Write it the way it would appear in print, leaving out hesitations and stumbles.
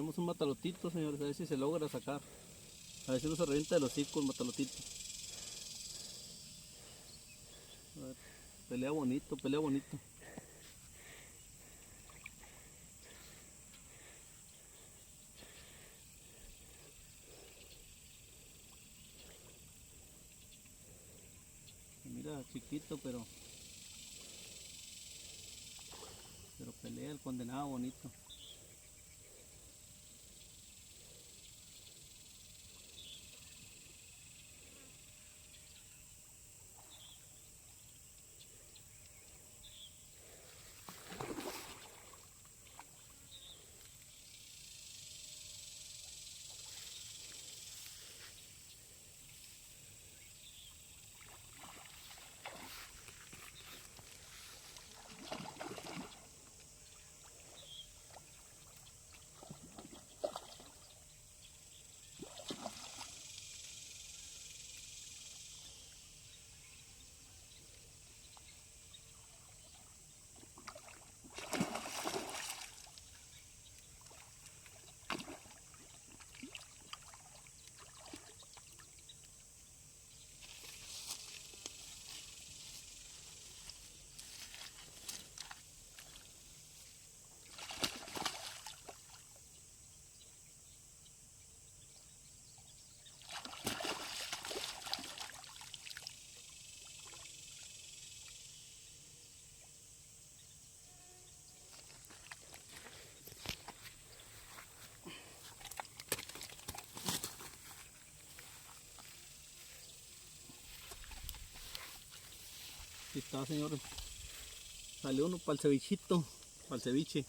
Tenemos un matalotito, señores, a ver si se logra sacar. A ver si no se revienta el hocico el matalotito. A ver, pelea bonito, pelea bonito. Mira, chiquito, pero pelea el condenado bonito. Aquí está, señores. Salió uno para el cevichito, para el ceviche.